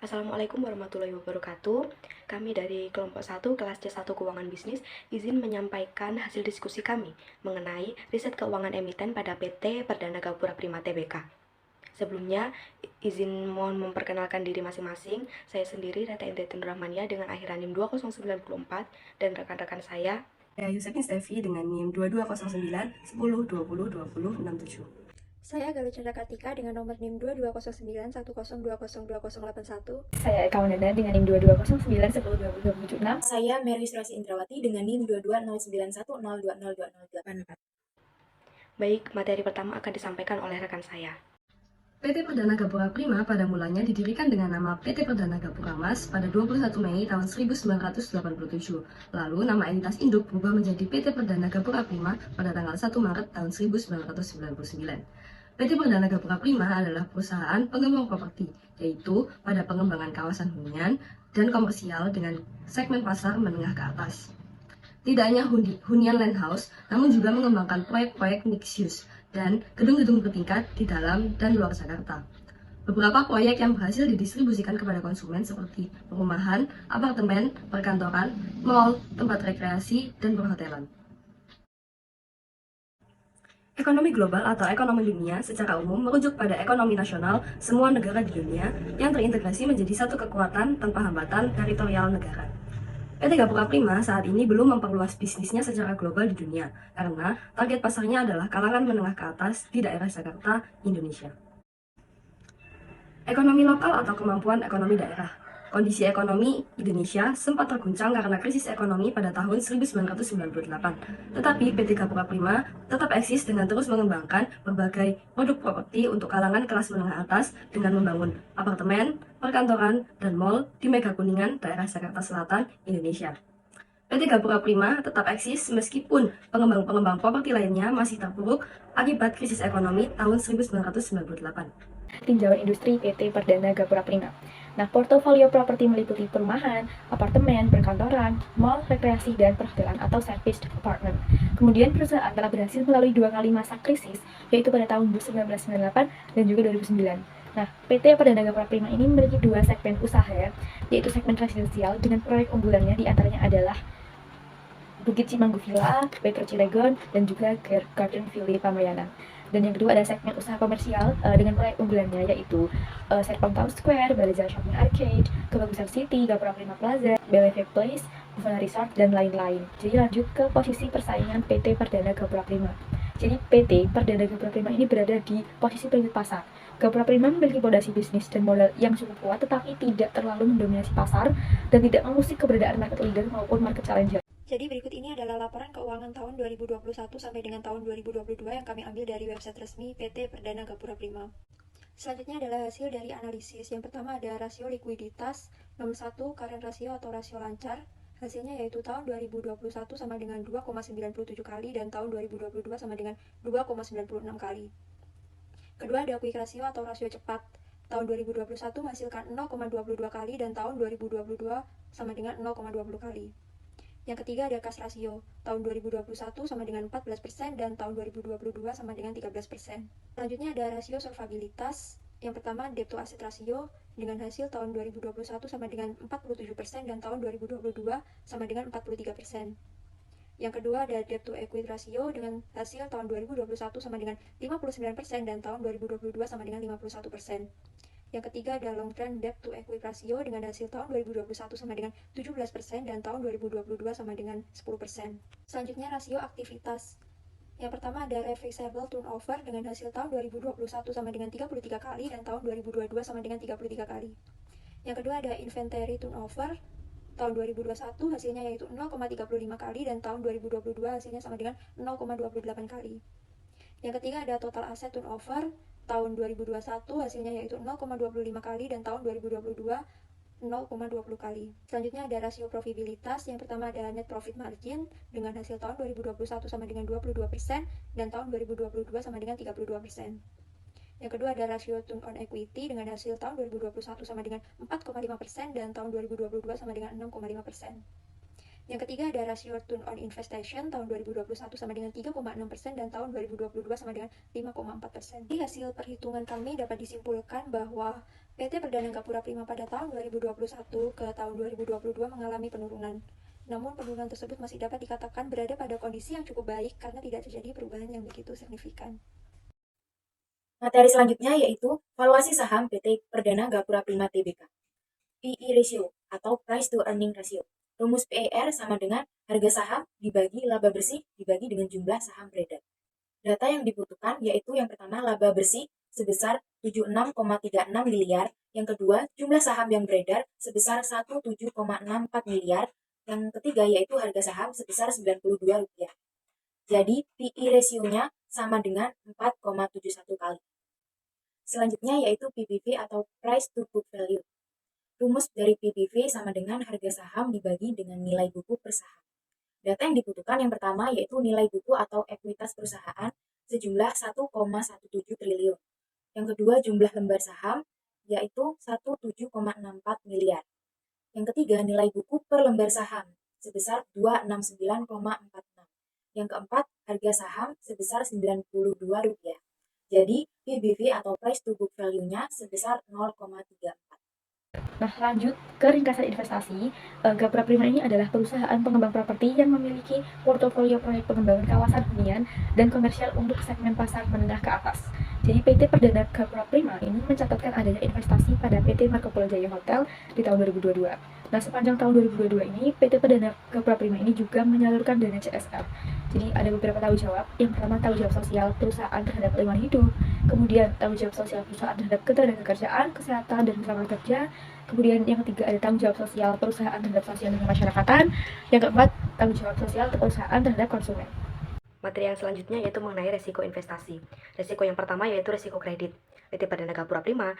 Assalamualaikum warahmatullahi wabarakatuh. Kami dari kelompok 1 kelas C1 Keuangan Bisnis izin menyampaikan hasil diskusi kami mengenai riset keuangan emiten pada PT Perdana Gapura Prima Tbk. Sebelumnya, izin mohon memperkenalkan diri masing-masing. Saya sendiri Reta Indriati Nurrahmania dengan akhiran NIM 2094 dan rekan-rekan saya Yusefin Stevi dengan NIM 2209 10 20 20 67. Saya Galuh Chandra Kartika dengan nomor NIM 2209 10202081. Saya Eka Wandana dengan NIM 2209 10 20 2076. Saya Mary Surasi Indrawati dengan NIM 220910202084. Baik, materi pertama akan disampaikan oleh rekan saya. PT Perdana Gapura Prima pada mulanya didirikan dengan nama PT Perdana Gapura Mas pada 21 Mei tahun 1987. Lalu nama entitas induk berubah menjadi PT Perdana Gapura Prima pada tanggal 1 Maret tahun 1999. PT Perdana Gapura Prima adalah perusahaan pengembang properti, yaitu pada pengembangan kawasan hunian dan komersial dengan segmen pasar menengah ke atas. Tidak hanya hunian land house, namun juga mengembangkan proyek-proyek mixed use dan gedung-gedung bertingkat di dalam dan luar Jakarta. Beberapa proyek yang berhasil didistribusikan kepada konsumen seperti perumahan, apartemen, perkantoran, mal, tempat rekreasi, dan perhotelan. Ekonomi global atau ekonomi dunia secara umum merujuk pada ekonomi nasional semua negara di dunia yang terintegrasi menjadi satu kekuatan tanpa hambatan teritorial negara. PT Gapura Prima saat ini belum memperluas bisnisnya secara global di dunia karena target pasarnya adalah kalangan menengah ke atas di daerah Jakarta, Indonesia. Ekonomi lokal atau kemampuan ekonomi daerah. Kondisi ekonomi Indonesia sempat terguncang karena krisis ekonomi pada tahun 1998. Tetapi PT Gapura Prima tetap eksis dengan terus mengembangkan berbagai produk properti untuk kalangan kelas menengah atas dengan membangun apartemen, perkantoran, dan mal di Mega Kuningan, daerah Jakarta Selatan, Indonesia. PT Gapura Prima tetap eksis meskipun pengembang-pengembang properti lainnya masih terpuruk akibat krisis ekonomi tahun 1998. Tinjauan industri PT Perdana Gapura Prima. Nah, portofolio properti meliputi perumahan, apartemen, perkantoran, mall, rekreasi, dan perhotelan atau serviced apartment. Kemudian perusahaan telah berhasil melalui 2 kali masa krisis, yaitu pada tahun 1998 dan juga 2009. Nah, PT Perdana Gapura Prima ini memiliki 2 segmen usaha, yaitu segmen residensial dengan proyek unggulannya diantaranya adalah Bukit Cimanggu Villa, Petro Cilegon, dan juga Garden Villa Pamayanan. Dan yang kedua ada segmen usaha komersial dengan proyek unggulannya yaitu Serpong Town Square, Baliza Shopping Arcade, Kebagusan City, Gapura Prima Plaza, Bellevue Place, Bufana Resort, dan lain-lain. Jadi lanjut ke posisi persaingan PT Perdana Gapura Prima. Jadi PT Perdana Gapura Prima ini berada di posisi pemilik pasar. Gapura Prima memiliki fondasi bisnis dan modal yang cukup kuat tetapi tidak terlalu mendominasi pasar dan tidak mengusik keberadaan market leader maupun market challenger. Jadi berikut ini adalah laporan keuangan tahun 2021 sampai dengan tahun 2022 yang kami ambil dari website resmi PT Perdana Gapura Prima. Selanjutnya adalah hasil dari analisis. Yang pertama ada rasio likuiditas, nomor 1 current ratio atau rasio lancar. Hasilnya yaitu tahun 2021 sama dengan 2,97 kali dan tahun 2022 sama dengan 2,96 kali. Kedua ada quick ratio atau rasio cepat. Tahun 2021 menghasilkan 0,22 kali dan tahun 2022 sama dengan 0,20 kali. Yang ketiga ada cash ratio. Tahun 2021 sama dengan 14% dan tahun 2022 sama dengan 13%. Selanjutnya ada rasio solvabilitas. Yang pertama debt to asset ratio dengan hasil tahun 2021 sama dengan 47% dan tahun 2022 sama dengan 43%. Yang kedua ada debt to equity ratio dengan hasil tahun 2021 sama dengan 59% dan tahun 2022 sama dengan 51%. Yang ketiga ada long term debt to equity ratio dengan hasil tahun 2021 sama dengan 17% dan tahun 2022 sama dengan 10%. Selanjutnya rasio aktivitas. Yang pertama ada reversible turnover dengan hasil tahun 2021 sama dengan 33 kali dan tahun 2022 sama dengan 33 kali. Yang kedua ada inventory turnover. Tahun 2021 hasilnya yaitu 0,35 kali dan tahun 2022 hasilnya sama dengan 0,28 kali. Yang ketiga ada total asset turnover. Tahun 2021 hasilnya yaitu 0,25 kali dan tahun 2022 0,20 kali. Selanjutnya ada rasio profitabilitas. Yang pertama ada net profit margin dengan hasil tahun 2021 sama dengan 22% dan tahun 2022 sama dengan 32%. Yang kedua ada rasio return on equity dengan hasil tahun 2021 sama dengan 4,5% dan tahun 2022 sama dengan 6,5%. Yang ketiga ada rasio return on investment tahun 2021 sama dengan 3,6% dan tahun 2022 sama dengan 5,4%. Di hasil perhitungan kami dapat disimpulkan bahwa PT Perdana Gapura Prima pada tahun 2021 ke tahun 2022 mengalami penurunan. Namun penurunan tersebut masih dapat dikatakan berada pada kondisi yang cukup baik karena tidak terjadi perubahan yang begitu signifikan. Materi selanjutnya yaitu valuasi saham PT Perdana Gapura Prima Tbk. PE ratio atau price to earning ratio. Rumus PER sama dengan harga saham dibagi laba bersih dibagi dengan jumlah saham beredar. Data yang dibutuhkan yaitu yang pertama laba bersih sebesar 76,36 miliar, yang kedua jumlah saham yang beredar sebesar 17,64 miliar, yang ketiga yaitu harga saham sebesar Rp92. Jadi PE ratio-nya sama dengan 4,71 kali. Selanjutnya yaitu PBV atau price to book value. Rumus dari PBV sama dengan harga saham dibagi dengan nilai buku per saham. Data yang dibutuhkan yang pertama yaitu nilai buku atau ekuitas perusahaan sejumlah 1,17 triliun. Yang kedua jumlah lembar saham yaitu 17,64 miliar. Yang ketiga nilai buku per lembar saham sebesar 269,46. Yang keempat harga saham sebesar Rp92. Jadi PBV atau price to book value-nya sebesar 0,34. Nah, lanjut ke ringkasan investasi. Gapura Prima ini adalah perusahaan pengembang properti yang memiliki portofolio proyek pengembangan kawasan hunian dan komersial untuk segmen pasar menengah ke atas. Jadi PT Perdana Gapura Prima ini mencatatkan adanya investasi pada PT Marco Polo Jaya Hotel di tahun 2022. Nah, sepanjang tahun 2022 ini, PT Perdana Gapura Prima ini juga menyalurkan dana CSR. Jadi ada beberapa tanggung jawab. Yang pertama, tanggung jawab sosial perusahaan terhadap lingkungan hidup. Kemudian, tanggung jawab sosial perusahaan terhadap ketenagakerjaan, kesehatan, dan keselamatan kerja. Kemudian yang ketiga ada tanggung jawab sosial perusahaan terhadap sosial dan masyarakatan. Yang keempat, tanggung jawab sosial perusahaan terhadap konsumen. Materi yang selanjutnya yaitu mengenai resiko investasi. Resiko yang pertama yaitu resiko kredit. PT Perdana Gapura Prima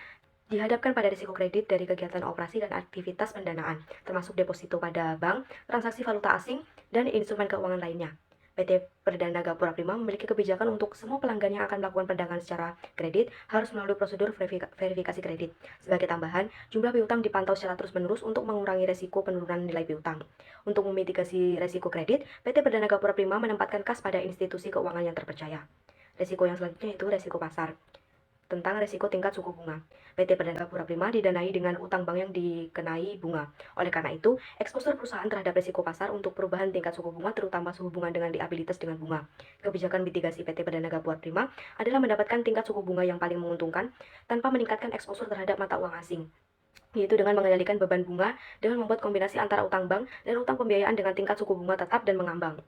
dihadapkan pada risiko kredit dari kegiatan operasi dan aktivitas pendanaan, termasuk deposito pada bank, transaksi valuta asing, dan instrumen keuangan lainnya. PT Perdana Gapura Prima memiliki kebijakan untuk semua pelanggan yang akan melakukan perdagangan secara kredit harus melalui prosedur verifikasi kredit. Sebagai tambahan, jumlah piutang dipantau secara terus-menerus untuk mengurangi resiko penurunan nilai piutang. Untuk memitigasi resiko kredit, PT Perdana Gapura Prima menempatkan kas pada institusi keuangan yang terpercaya. Resiko yang selanjutnya itu resiko pasar. Tentang resiko tingkat suku bunga. PT Perdana Gapura Prima didanai dengan utang bank yang dikenai bunga. Oleh karena itu, eksposur perusahaan terhadap resiko pasar untuk perubahan tingkat suku bunga terutama sehubungan dengan liabilitas dengan bunga. Kebijakan mitigasi PT Perdana Gapura Prima adalah mendapatkan tingkat suku bunga yang paling menguntungkan tanpa meningkatkan eksposur terhadap mata uang asing, yaitu dengan mengendalikan beban bunga dengan membuat kombinasi antara utang bank dan utang pembiayaan dengan tingkat suku bunga tetap dan mengambang.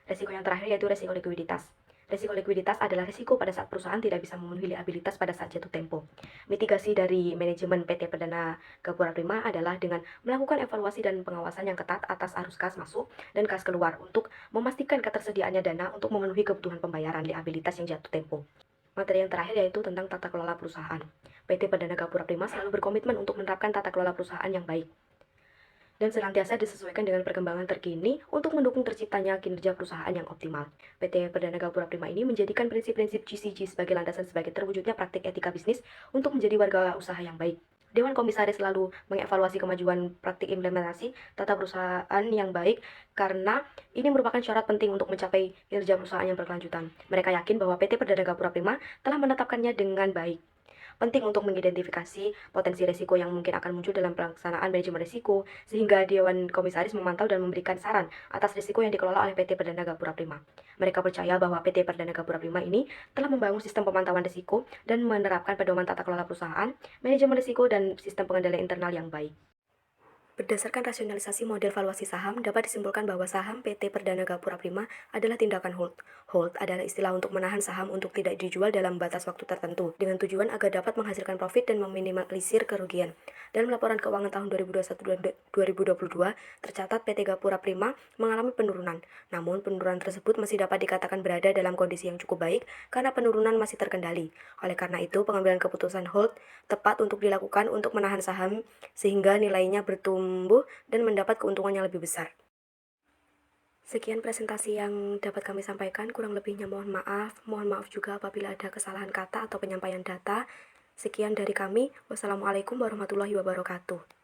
Resiko yang terakhir yaitu resiko likuiditas. Resiko likuiditas adalah resiko pada saat perusahaan tidak bisa memenuhi liabilitas pada saat jatuh tempo. Mitigasi dari manajemen PT Perdana Gapura Prima adalah dengan melakukan evaluasi dan pengawasan yang ketat atas arus kas masuk dan kas keluar untuk memastikan ketersediaannya dana untuk memenuhi kebutuhan pembayaran liabilitas yang jatuh tempo. Materi yang terakhir yaitu tentang tata kelola perusahaan. PT Perdana Gapura Prima selalu berkomitmen untuk menerapkan tata kelola perusahaan yang baik dan senantiasa disesuaikan dengan perkembangan terkini untuk mendukung terciptanya kinerja perusahaan yang optimal. PT Perdana Gapura Prima ini menjadikan prinsip-prinsip GCG sebagai landasan sebagai terwujudnya praktik etika bisnis untuk menjadi warga usaha yang baik. Dewan Komisaris selalu mengevaluasi kemajuan praktik implementasi tata perusahaan yang baik karena ini merupakan syarat penting untuk mencapai kinerja perusahaan yang berkelanjutan. Mereka yakin bahwa PT Perdana Gapura Prima telah menetapkannya dengan baik. Penting untuk mengidentifikasi potensi risiko yang mungkin akan muncul dalam pelaksanaan manajemen risiko, sehingga Dewan Komisaris memantau dan memberikan saran atas risiko yang dikelola oleh PT Perdana Gapura Prima. Mereka percaya bahwa PT Perdana Gapura Prima ini telah membangun sistem pemantauan risiko dan menerapkan pedoman tata kelola perusahaan, manajemen risiko, dan sistem pengendalian internal yang baik. Berdasarkan rasionalisasi model valuasi saham, dapat disimpulkan bahwa saham PT Perdana Gapura Prima adalah tindakan hold. Hold adalah istilah untuk menahan saham untuk tidak dijual dalam batas waktu tertentu, dengan tujuan agar dapat menghasilkan profit dan meminimalisir kerugian. Dalam laporan keuangan tahun 2021 dan 2022, tercatat PT Gapura Prima mengalami penurunan. Namun, penurunan tersebut masih dapat dikatakan berada dalam kondisi yang cukup baik karena penurunan masih terkendali. Oleh karena itu, pengambilan keputusan hold tepat untuk dilakukan untuk menahan saham sehingga nilainya bertumbuh dan mendapat keuntungan yang lebih besar. Sekian presentasi yang dapat kami sampaikan, kurang lebihnya mohon maaf. Mohon maaf juga apabila ada kesalahan kata atau penyampaian data. Sekian dari kami. Wassalamualaikum warahmatullahi wabarakatuh.